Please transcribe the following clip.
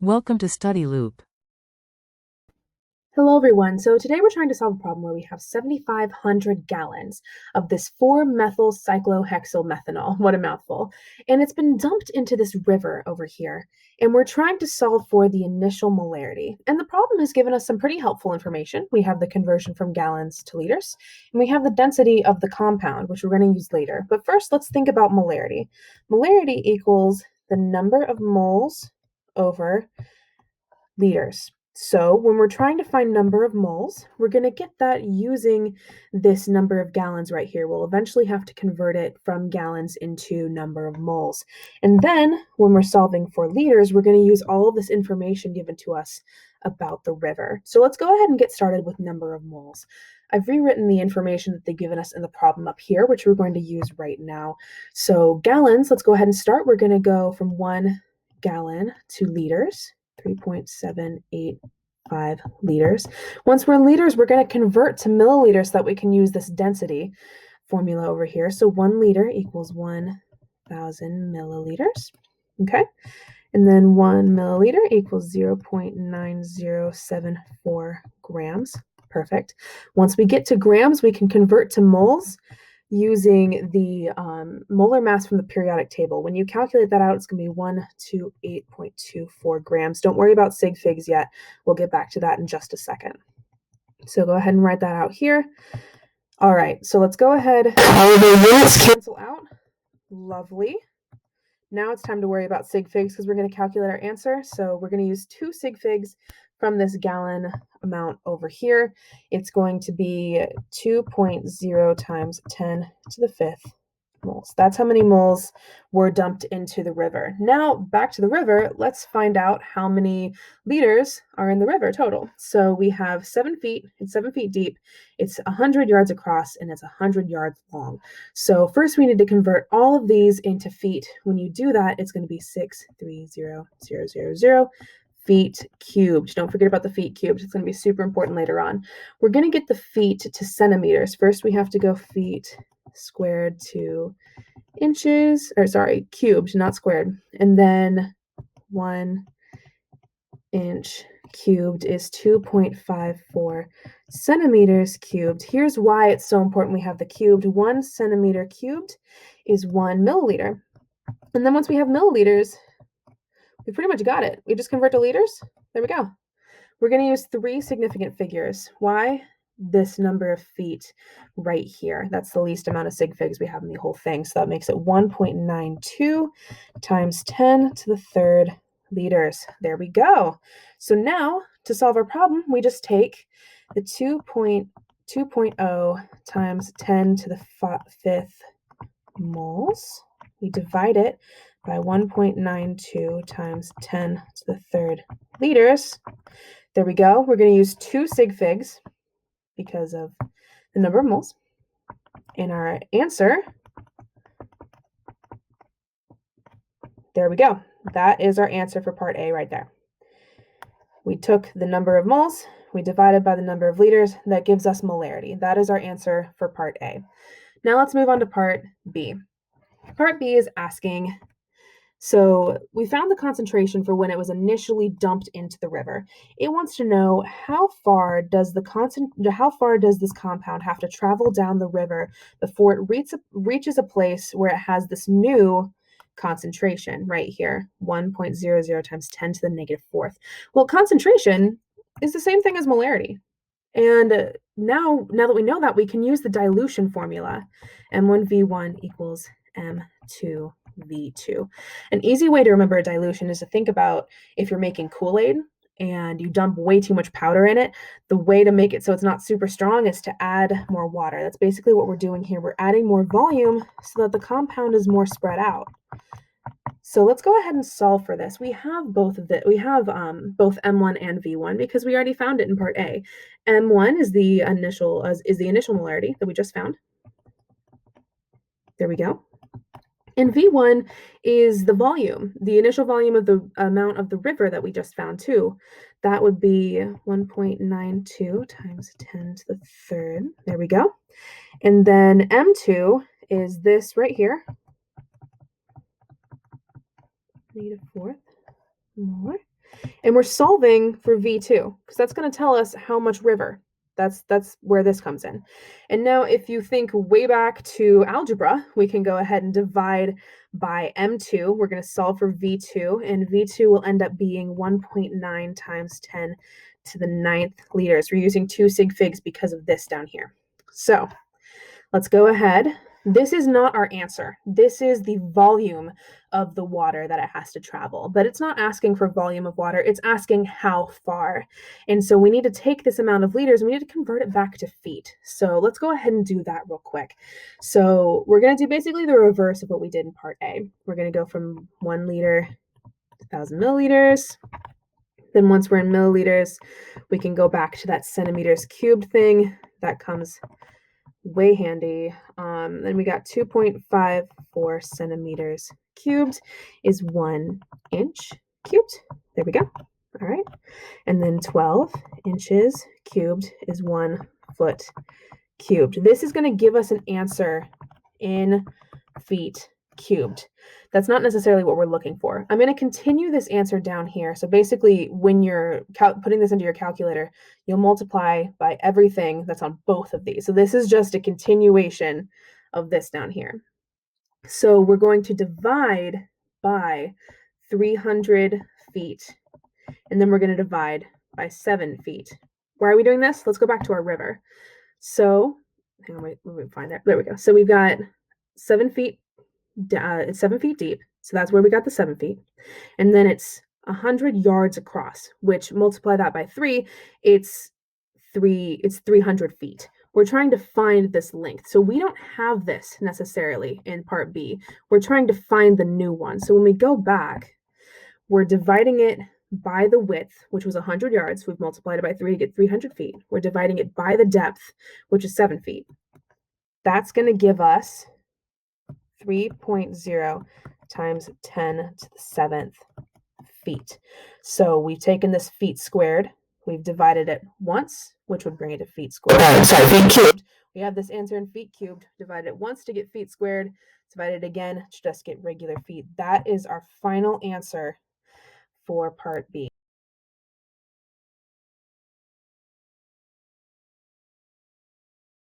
Welcome to Study Loop. Hello everyone. So today we're trying to solve a problem where we have 7,500 gallons of this 4-methyl cyclohexylmethanol. What a mouthful. And it's been dumped into this river over here. And we're trying to solve for the initial molarity. And the problem has given us some pretty helpful information. We have the conversion from gallons to liters, and we have the density of the compound, which we're going to use later. But first, let's think about molarity. Molarity equals the number of moles over liters. So when we're trying to find number of moles, we're going to get that using this number of gallons right here. We'll eventually have to convert it from gallons into number of moles. And then when we're solving for liters, we're going to use all of this information given to us about the river. So let's go ahead and get started with number of moles. I've rewritten the information that they've given us in the problem up here, which we're going to use right now. So gallons, let's go ahead and start. We're going to go from 1 gallon to liters. 3.785 liters. Once we're in liters, we're going to convert to milliliters so that we can use this density formula over here. So 1 liter equals 1,000 milliliters. Okay. And then 1 milliliter equals 0.9074 grams. Perfect. Once we get to grams, we can convert to moles using the molar mass from the periodic table. When you calculate that out, it's going to be 128.24 grams. Don't worry about sig figs yet. We'll get back to that in just a second. So go ahead and write that out here. All right, so let's go ahead. All of the units cancel out. Lovely. Now it's time to worry about sig figs because we're going to calculate our answer. So we're going to use 2 sig figs from this gallon amount over here. It's going to be 2.0 times 10 to the 5th moles. That's how many moles were dumped into the river. Now back to the river, let's find out how many liters are in the river total. So we have 7 feet, it's 7 feet deep, it's 100 yards across, and it's 100 yards long. So first we need to convert all of these into feet. When you do that, it's going to be 630,000 feet cubed. Don't forget about the feet cubed. It's going to be super important later on. We're going to get the feet to centimeters. First, we have to go feet squared to inches, or sorry, cubed, not squared. And then 1 inch cubed is 2.54 centimeters cubed. Here's why it's so important we have the cubed. 1 centimeter cubed is 1 milliliter. And then once we have milliliters, we pretty much got it. We just convert to liters. There we go. We're going to use 3 significant figures. Why? This number of feet right here. That's the least amount of sig figs we have in the whole thing. So that makes it 1.92 times 10 to the 3rd liters. There we go. So now to solve our problem, we just take the 2.0 times 10 to the 5th moles. We divide it by 1.92 times 10 to the 3rd liters. There we go. We're going to use 2 sig figs because of the number of moles. And our answer, there we go. That is our answer for part A right there. We took the number of moles, we divided by the number of liters. That gives us molarity. That is our answer for part A. Now let's move on to part B. Part B is asking, so we found the concentration for when it was initially dumped into the river. It wants to know how far does this compound have to travel down the river before it reaches a place where it has this new concentration right here, 1.00 times 10 to the negative 4th. Well, concentration is the same thing as molarity. And now that we know that, we can use the dilution formula. M1V1 equals M2V2. An easy way to remember a dilution is to think about if you're making Kool-Aid and you dump way too much powder in it, the way to make it so it's not super strong is to add more water. That's basically what we're doing here. We're adding more volume so that the compound is more spread out. So let's go ahead and solve for this. We have both both M1 and V1 because we already found it in part A. M1 is the initial molarity that we just found. There we go. And V1 is the volume, the initial volume of the amount of the river that we just found too. That would be 1.92 times 10 to the 3rd. There we go. And then M2 is this right here, negative 4th molar. And we're solving for V2 because that's going to tell us how much river. That's where this comes in. And now if you think way back to algebra, we can go ahead and divide by M2. We're going to solve for V2, and V2 will end up being 1.9 times 10 to the 9th liters. We're using 2 sig figs because of this down here. So let's go ahead. This is not our answer. This is the volume of the water that it has to travel, but it's not asking for volume of water. It's asking how far. And so we need to take this amount of liters and we need to convert it back to feet. So let's go ahead and do that real quick. So we're going to do basically the reverse of what we did in part A. We're going to go from 1 liter to 1,000 milliliters. Then once we're in milliliters, we can go back to that centimeters cubed thing. That comes way handy. Then we got 2.54 centimeters cubed is 1 inch cubed. There we go. All right. And then 12 inches cubed is 1 foot cubed. This is going to give us an answer in feet cubed. That's not necessarily what we're looking for. I'm going to continue this answer down here. So basically, when you're putting this into your calculator, you'll multiply by everything that's on both of these. So this is just a continuation of this down here. So we're going to divide by 300 feet, and then we're going to divide by 7 feet. Why are we doing this? Let's go back to our river. So, hang on, wait, let me find that. There we go. So we've got 7 feet. It's 7 feet deep, so that's where we got the 7 feet. And then it's 100 yards across, which multiply that by 3, it's 300 feet. We're trying to find this length. So we don't have this necessarily in part B. We're trying to find the new one. So when we go back, we're dividing it by the width, which was 100 yards. We've multiplied it by 3 to get 300 feet. We're dividing it by the depth, which is 7 feet. That's going to give us 3.0 times 10 to the 7th feet. So we've taken this feet squared, we've divided it once, which would bring it to feet squared. Feet cubed. We have this answer in feet cubed. Divided it once to get feet squared, divided it again to just get regular feet. That is our final answer for part B.